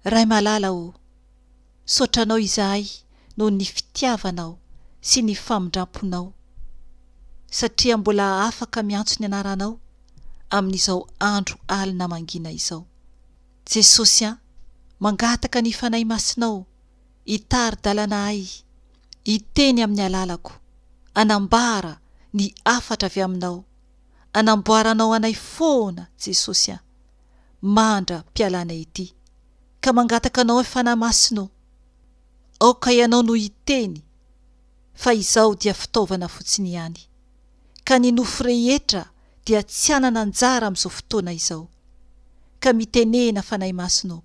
Ray malala o, sotranao izahay noho ny fitiavanao sy ny famindramponao, satria mbola afaka miantso ny anaranao amin'izao andro alina mangina izao. Jesosy a, mangataka ny fanahy masinao, hitary-dalana ahy, hiteny amin'ny alalako, anambara ny afatra avy aminao, anamboaranao anay foana, Jesosy a, mandra mpialana ity, ka mangataka anao e fanahy masinao, aoka ianao no hiteny, fa izao dia fitaovana fotsiny ihany, ka ny nofo rehetra dia tsy anana anjara amin'izao fotoana izao, ka mitenena fanahy masinao,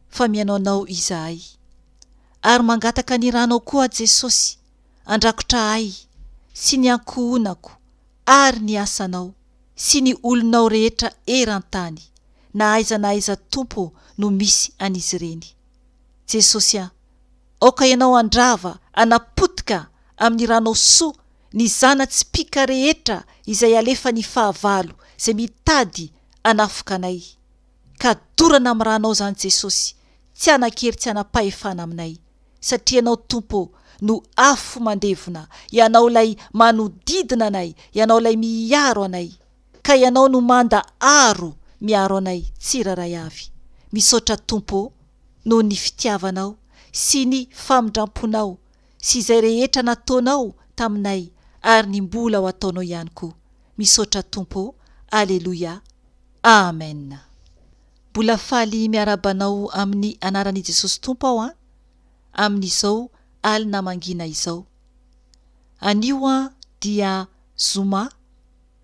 fa mianao izahay, ary mangataka ny ranao koa Jesosy, andrakotra ahy, sy ny ankohonako, ary ny asanao, sy ny olonao rehetra eran-tany, na aiza na aiza tompo no misy an'izy ireny. Jesosy a, aoka ianao andrava, anapotika amin'ny ranao soa, ny zana-tsipika rehetra izay alefa ny fahavalo, izay mitady anafoka anay. Ka dorana amin'ny ranao zany Jesosy, tsy anakery tsy anapahefana aminay, satria ianao tompo no afo mandevona, ianao lay manodidina anay, ianao lay miaro anay, ka ianao no manda aro miaro anay tsiraray avy. Misaotra tompo noho ny fitiavanao sy ny famindramponao sy izay rehetra nataonao taminay ary ny mbola ho ataonao ihany koa. Misaotra tompo. Aleluia. Amen. Mbola faly miarabanao amin'ny anaran'i Jesosy tompo aho a, amin'izao alina mangina izao. Anio dia zoma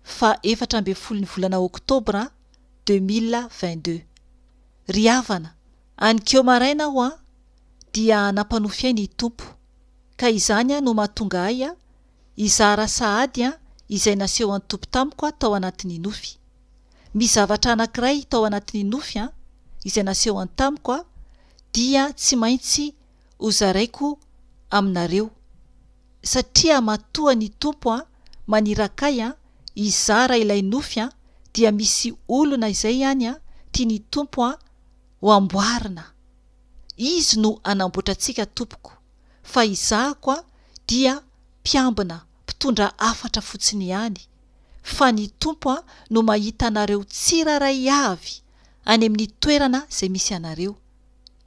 fa 14 ny volana Oktobra 2022. Ry havana, anikeo maraina aho dia nampanofy ny tompo, ka izany no mahatonga ahy izara sahady izay naseho an'ny tompo tamiko tao anatin'ny nofy. Misy zavatra anankiray tao anatin'ny nofy izay naseho an'ny tamiko dia tsy maintsy hozaraiko aminareo, satria matoa ny tompo manirakay izara ilay nofy dia misy olona izay ihany tia ny tompo ho amboarina. Izy no anamboatrantsika tompoko, fa izahako dia mpiambina, mpitondra afatra fotsiny ihany, fa ny tompo no mahita anareo tsiraray avy any amin'ny toerana izay misy anareo,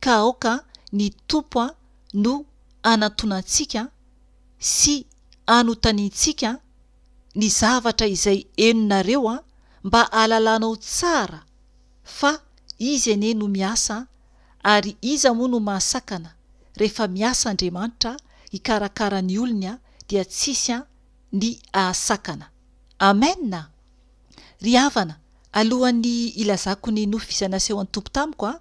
ka aoka ny tompo no anatonantsika sy anotanintsika ny zavatra izay enonareo mba alalanao tsara, fa izy ene no miasa, ary iza moa no mahasakana rehefa miasa Andriamanitra hikarakara ny olony dia tsisy ny ahasakana. Amen. Ry havana, alohan'ny ilazako ny nofy izay naseho an'ny tompo tamiko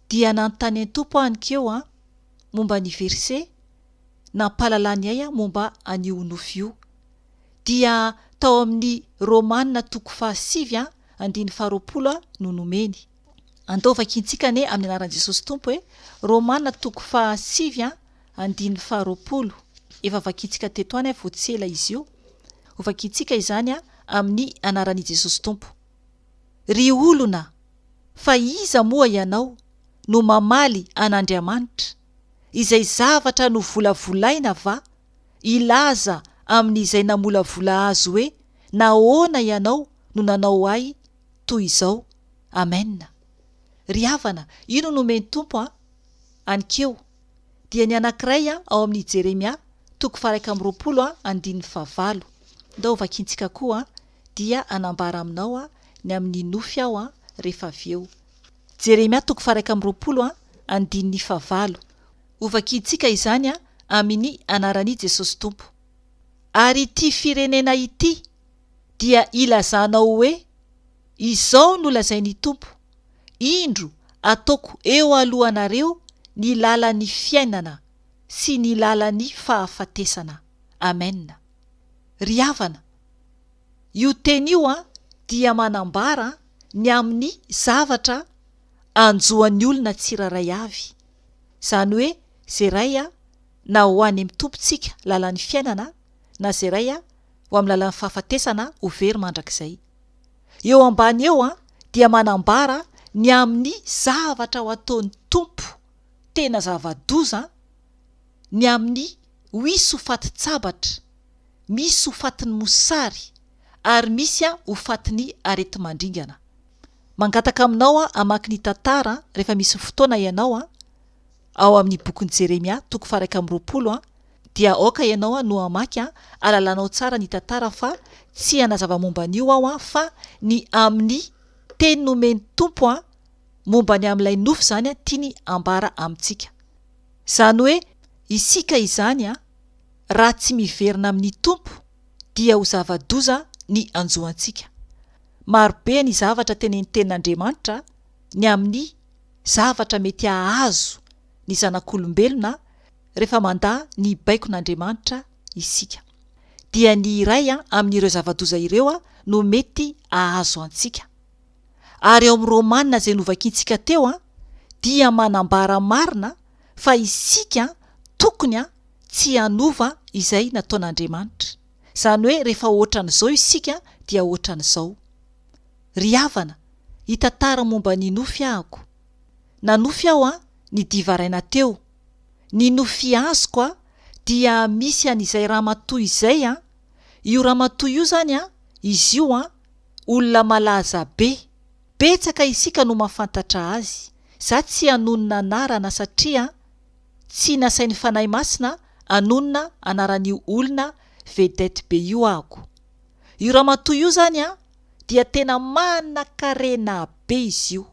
dia nanontany an'ny tompo anikeo momba ny verse nampahalalany ahy momba an'io nofy io, dia tao amin'ny Romanina 7:20 no nomeny. Andao vakintsika ane amin'ny anaran'i Jesosy tompo Romanina 7:20. Efa vakintsika teto any voatsela izy io. Ho vakintsika izany amin'ny anaran'i Jesosy tompo. Ry olona, fa iza moa ianao no mamaly an'Andriamanitra, izay zavatra no volavolaina va ilaza amin'izay namolavola azy hoe nahoana ianao no nanao ahy toy izao. Amen. Ry havana, ino nomeny tompo anikeo dia ny anankiray ao amin'ny Jeremia 1:20. Ndao vakintsika koa dia anambara aminao ny amin'ny nofy aho rehefa avy eo. Jeremia 1:20. Ho vakintsika izany amin'ny anaran'i Jesosy tompo. Ary ity firenena ity dia ilazanao hoe izao no lazain'ny tompo, indro ataoko eo alohanareo ny lalan'ny fiainana sy ny lalan'ny fahafatesana. Amen. Ry havana, io teny io dia manambara ny amin'ny zavatra anjoan'ny olona tsiraray avy, zany hoe zay ray na ho any amin'ny tompontsika lalan'ny fiainana, na zay ray ho amin'ny lalan'ny fahafatesana ho very mandrakizay. Eo ambany eo dia manambara ny amin'ny zavatra ho ataon'ny tompo tena zava-doza, ny amin'ny hoisy hofatin-tsabatra, misy hofatin'ny mosary ary misy hofatin'ny areti-mandringana. Mangataka aminao amaky ny tantara rehefa misy fotoana ianao ao amin'ny bokin'i Jeremia 1:20 dia aoka ianao no amaky alalanao tsara ny tantara fa tsy anazava momba an'io aho fa ny amin'ny teny nomeny tompo momba ny amin'ilay nofo zany tiany ambara amintsika. Zany hoe isika izany raha tsy miverina amin'ny tompo dia ho zava-doza ny anjoantsika. Marobe ny zavatra teneny tenin'Andriamanitra ny amin'ny zavatra mety ahazo ny zanak'olombelona rehefa mandà ny baikon'Andriamanitra isika. Dia ny iray amin'ireo zava-doza ireo no mety ahazo antsika. Ary ao amin'ny Romanina izay novakiantsika teo dia manambara marina fa isika tokony tsy hanova izay nataon'Andriamanitra. Zany hoe rehefa ohatran'izao isika dia ohatran'izao. Ry havana, hitantara momba ny nofy ahako. Nanofy aho ny divaraina teo. Ny nofy azoko dia misy an'izay ramatoa izay io ramatoa io zany izy io olona malaza be. Betsaka isika no mahafantatra azy. Za tsy hanonona anarana satria tsy nasain'ny fanahy masina hanonona anaran'io olona vedety be io ahako. Io ramatoa io zany dia tena manan-karena be izy io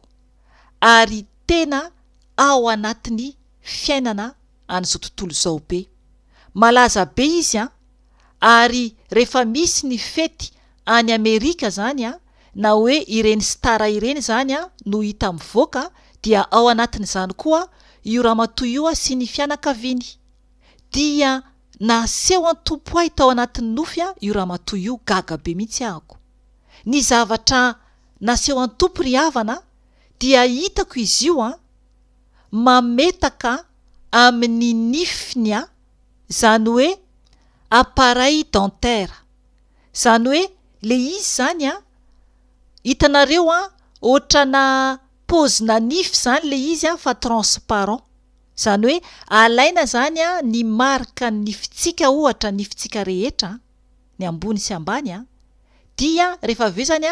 ary tena ao anatin'ny fiainana an'izao tontolo izao be. Malaza be izy ary rehefa misy ny fety any Amerika zany na hoe ireny stara ireny zany no hita mivoaka dia ao anatin'izany koa io ramatoa io sy ny fianakaviany. Dia naseho an-tompo ahy tao anatin'ny nofy io ramatoa io, gaga be mihitsy ahako. Ny zavatra naseho an-tompo ry havana dia hitako izy io mametaka amin'ny nifiny zany hoe appareil dentaire. Zany hoe le izy zany hitanareo ohatrana pozina nify zany le izy fa transparent. Zany hoe alaina zany ny marika ny nifitsika, ohatra nifitsika rehetra ny ambony sy ambany dia rehefa avy eo zany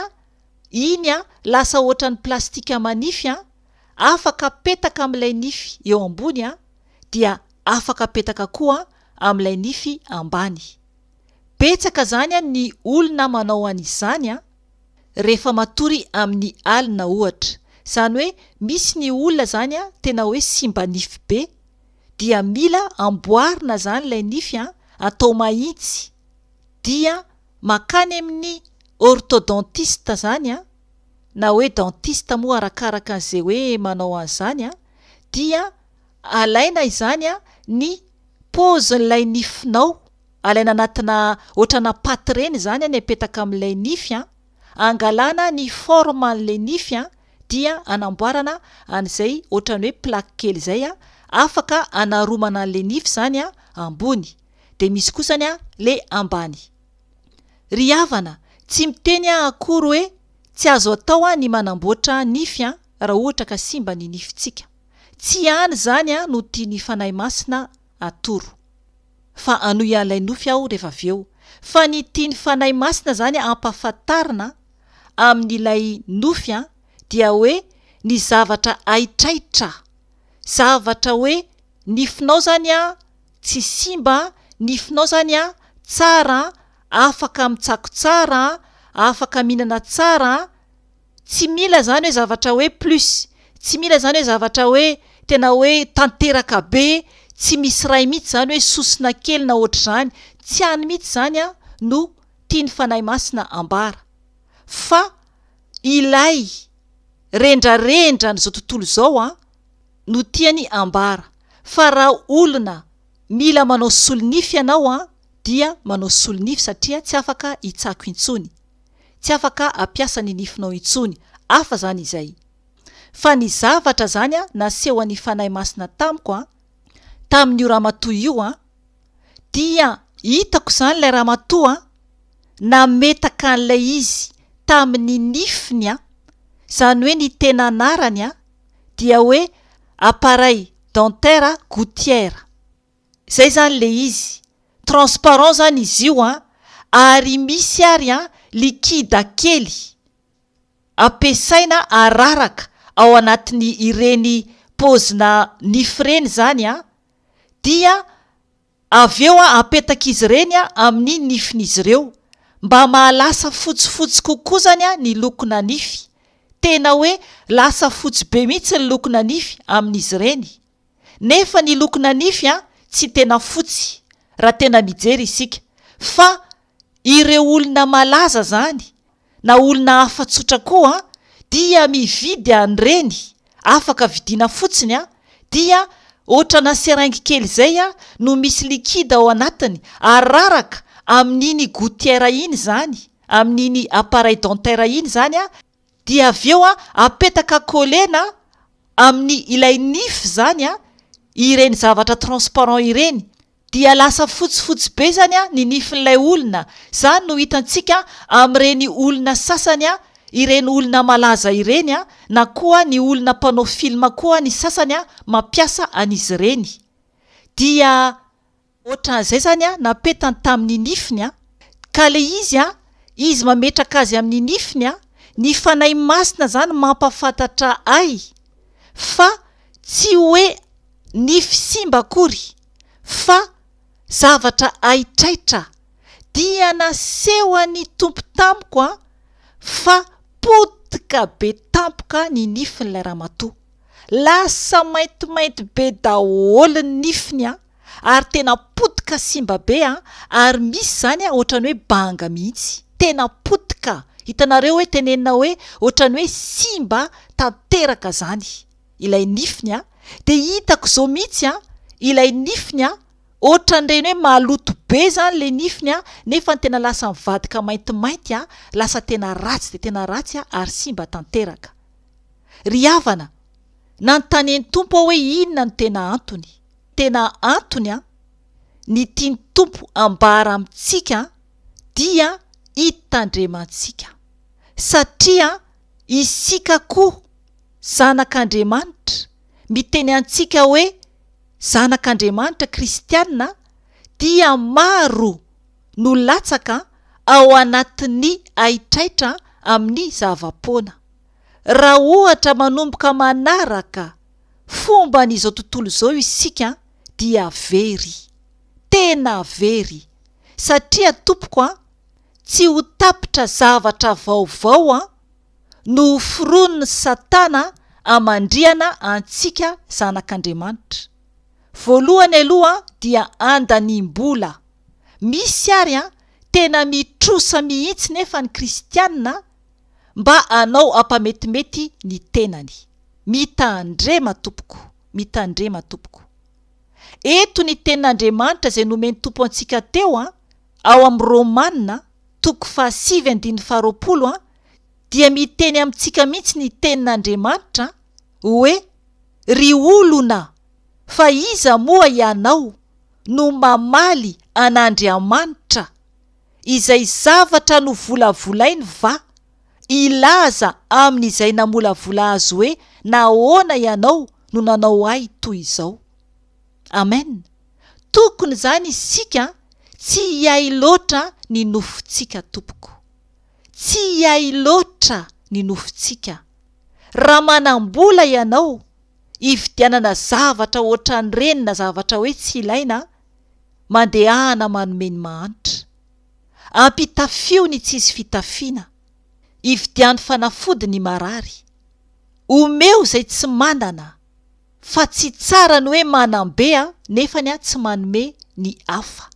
iny lasa ohatran'ny plastika manify afaka apetaka amin'ilay nify eo ambony dia afaka apetaka koa amin'ilay nify ambany. Betsaka zany ny olona manao an'izany rehefa matory amin'ny alina ohatra. Zany hoe misy ny olona zany tena hoe simba nify be dia mila amboarina zany ilay nify atao mahitsy dia makany amin'ny orthodontiste zany na hoe dentiste moa arakaraka an'izay hoe manao an'izany dia alaina izany ny pozin'ilay nifinao, alaina anatina ohatrana paty reny zany ny apetaka amin'ilay nify angalana ny forme an'ilay nify dia anamboarana an'izay ohatrany hoe plaque kely zay afaka anaromana an'ilay nify zany ambony de misy kosany le ambany. Ry havana, tsy miteny akory hoe tsy azo atao ny manamboatra nify raha ohatra ka simba ny nifitsika. Tsy hany zany no tiany fanahy masina atoro fa anoy an'ilay nofy aho rehefa avy eo. Fa ny tiany fanahy masina zany ampahafantarina amin'ilay nofy dia hoe ny zavatra aitraitra, zavatra hoe nifinao zany tsy simba, nifinao zany tsara, afaka mitsako tsara, afaka mihinana tsara. Tsy mila zany hoe zavatra hoe plus, tsy mila zany hoe zavatra hoe tena hoe tanteraka be, tsy misy ray mihitsy zany hoe sosina kely na ohatr' zany. Tsy hany mihitsy zany no tiany fanahy masina ambara fa ilay rendrarendra n'izao tontolo izao no tiany ambara. Fa raha olona mila manao solonify ianao dia manao solonify satria tsy afaka hitsako intsony, tsy afaka ampiasa ny nifinao intsony, hafa zany izay. Fa ny zavatra zany naseho an'ny fanahy masina tamiko tamin'io ramatoa io dia hitako zany ilay ramatoa nametaka an'ilay izy tamin'ny nifiny Izany hoe ny tena anarany dia hoe appareil dentaire gouttière. Zay zany le izy. Transparent zany izy io ary misy ary likida kely ampiasaina araraka ao anatiny ireny pozina nify ireny zany dia avy eo apetaka izy ireny amin'ny nifin'izy ireo mba mahalasa fotsifotsy kokoa zany ny lokona nify. Tena hoe lasa fotsy be mihitsy ny lokona nify amin'izy ireny. Nefa ny lokona nify tsy tena fotsy raha tena mijery isika, fa ireo olona malaza zany na olona hafa tsotra koa dia mividy an'ireny, afaka vidiana fotsiny dia ohatrana seringy kely zay no misy likida ao anatiny araraka amin'iny gouttière iny zany, amin'iny appareil dentaire iny zany dia avy eo apetaka kolena amin'ny ilay nify zany ireny zavatra transparent ireny, dia lasa fotsifotsy be zany ny nifin'ilay olona. Zany no hitantsika amin'ireny olona sasany ireny olona malaza ireny na koa ny olona mpanao filma koa ny sasany mampiasa an'izy ireny. Dia ohatran'izay zany napetany tamin'ny nifiny ka le izy mametraka azy amin'ny nifiny ny fanahy masina zany mampafantatra ay fa tsy hoe nify simba akory fa zavatra aitraitra. Dia naseho ny tompo tampoka fa potika be tampoka ny nifin'ilay ramatoa, lasa maintimainty be daholo ny nifiny ary tena potika simba be ary misy zany ohatrany hoe banga mihitsy, tena potika. Hitanareo hoe tenenina hoe ohatrany hoe simba tanteraka zany ilay nifiny dia hitako zao mihitsy ilay nifiny ohatran'ireny hoe maloto be zany le nifiny nefa tena lasa mivadika maintimainty lasa tena ratsy dia tena ratsy ary simba tanteraka. Ry havana, nanontany ny tompo hoe inona no tena antony. Tena antony ny tiany tompo ambara amintsika dia hitandremantsika, satria isika koa zanak'Andriamanitra, miteny antsika hoe zanak'Andriamanitra kristianina, dia maro no latsaka ao anatin'ny aitraitra amin'ny zavapoana. Raha ohatra manomboka manaraka fomba n'izao tontolo izao isika dia very, tena very, satria tompoko tsy ho tapitra zavatra vaovao no fironiny Satana amandriana antsika zanak'Andriamanitra. Voalohany aloha dia andanimbola. Misy ary tena mitrosa mihitsy nefa ny kristianina mba hanao ampametimety ny tenany. Mitandrema tompoko, mitandrema tompoko. Eto ny tenin'Andriamanitra izay nomeny tompo antsika teo ao amin'ny Romanina 7:20 dia miteny amintsika mihitsy ny tenin'Andriamanitra hoe ry olona, fa iza moa ianao no mamaly an'Andriamanitra izay zavatra no volavolainy va ilaza amin'izay namolavola azy hoe nahoana ianao no nanao ay toy izao. Amen. Tokony zany isika tsy hiay loatra ny nofintsika tompoko, tsy hiay loatra ny nofintsika. Raha manambola ianao hividianana zavatra ohatran'ireny na zavatra hoe tsy ilaina, mandehana manome ny mahantra, ampitafio ny tsisy fitafiana, hividiany fanafody ny marary, omeo izay tsy manana, fa tsy tsara ny hoe manambe nefa tsy manome ny hafa,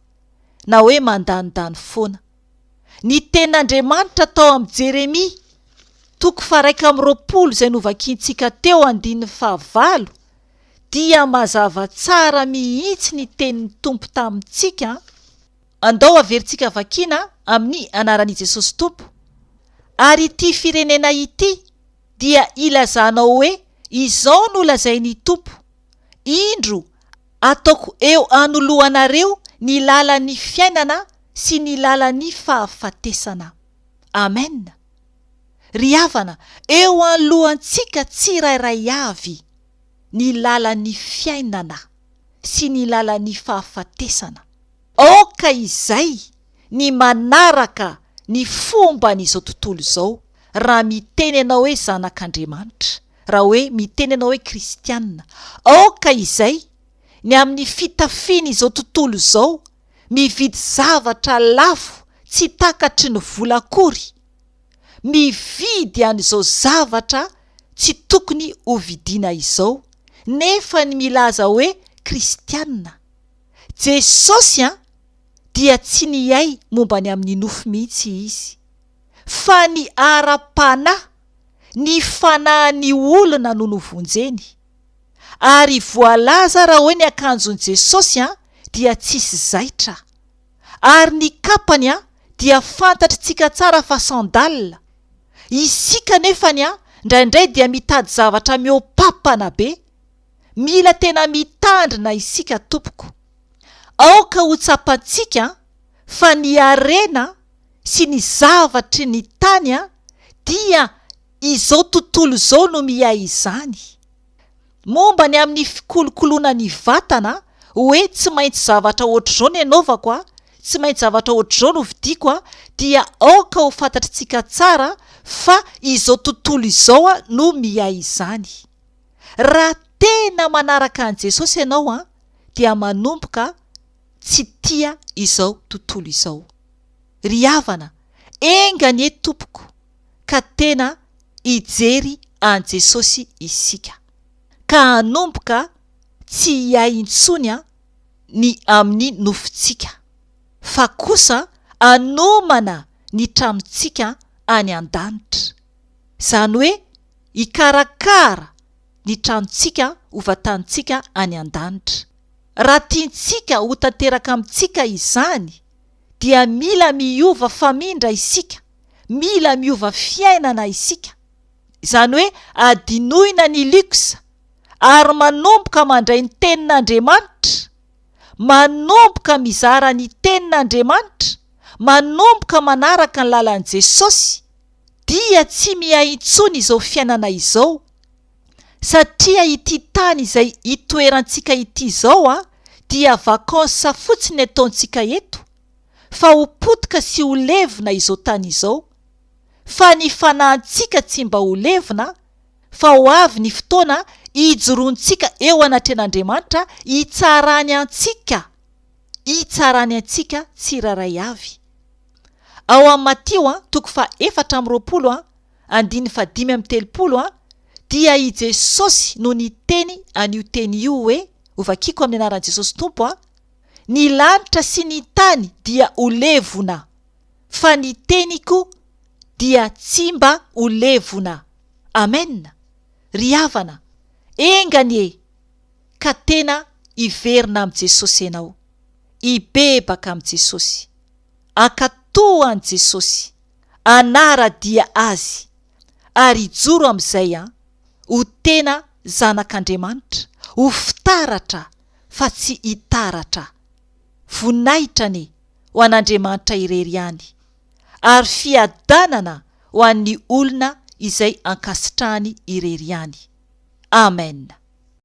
na hoe mandanindany foana. Ny tenin'Andriamanitra tao amin'ny Jeremia 1:20 izay novakiantsika teo 9:9 dia mazava tsara mihitsy ny tenin'ny tompo tamintsika. Andao averintsika vakiana amin'ny anaran'i Jesosy Tompo. Ary ity firenena ity dia ilazanao hoe izao no lazainy tompo, indro ataoko eo anoloanareo ny lalan'ny fiainana sy ny lalan'ny fahafatesana. Amen. Ry havana, eo alohantsika tsirairay avy ny lalan'ny fiainana sy ny lalan'ny fahafatesana. Aoka izay ny manaraka ny fomba n'izao tontolo izao raha miteny ianao hoe zanak'Andriamanitra, raha hoe miteny ianao hoe kristianina. Aoka izay ny amin'ny fitafiana izao tontolo izao mividy zavatra lafo tsy takatry ny vola akory, mividy an'izao zavatra tsy tokony ho vidiana izao, nefa ny milaza hoe kristianina. Jesosy dia tsy niay momba ny amin'ny nofo mihitsy izy, fa ny ara-panahy, ny fanahin'ny olona no novonjeny. Ary voalaza raha hoe ny akanjon' Jesosy dia tsisy zaitra, ary ny kapany dia fantatritsika tsara fa sandalina. Isika nefany ndraindray dia mitady zavatra mihoapapana be, mila tena mitandrina isika tompoko. Aoka ho tsapantsika fa ny arena sy ny zavatry ny tany dia izao tontolo izao no miay izany. Momba ny amin'ny fikolokoloana ny vatana hoe tsy maintsy zavatra ohatr'izao no anaovako, tsy maintsy zavatra ohatr'izao no vidiako, dia aoka ho fantatritsika tsara fa izao tontolo izao no miay izany. Raha tena manaraka an' Jesosy ianao dia manomboka tsy tia izao tontolo izao. Ry havana, engany tompoko ka tena hijery an' Jesosy isika, ka hanomboka tsy hiay intsony ny amin'ny nofontsika, fa kosa hanomana ny tranontsika any an-danitra. Izany hoe hikarakara ny tranontsika hovatantsika any an-danitra. Raha tiantsika ho tanteraka amintsika izany dia mila miova famindra isika, mila miova fiainana isika. Izany hoe adinoina ny likosa ary manomboka mandray ny tenin'Andriamanitra, manomboka mizara ny tenin'Andriamanitra, manomboka manaraka ny lalan'i Jesosy, dia tsy miay intsony izao fiainana izao, satria ity tany izay itoerantsika ity izao dia vakansa fotsiny ataontsika eto, fa ho potika sy ho levona izao tany izao. Fa ny fanahintsika tsy mba ho levona, fa ho avy ny fotoana hijoroantsika eo anatren'Andriamanitra, hitsarany antsika tsiraray avy. Ao amin'ny Matio 4:4-5:30 dia i Jesosy no niteny an'io teny io hoe, ovakiko amin'ny anaran'i Jesosy Tompo, ny lanitra sy ny tany dia ho levona, fa ny teniko dia tsy mba ho levona. Amen. Ry havana, engany ka tena hiverina amin'i Jesosy ianao, hibebaka amin'i Jesosy, ankatoa an'i Jesosy, anara-dia azy, ary hijoro amin'izay ho tena zanak'Andriamanitra, ho fitaratra fa tsy hitaratra. Voninahitra ho an'Andriamanitra irery ihany, ary fiadanana ho an'ny olona izay ankasitrahany irery ihany. Amen.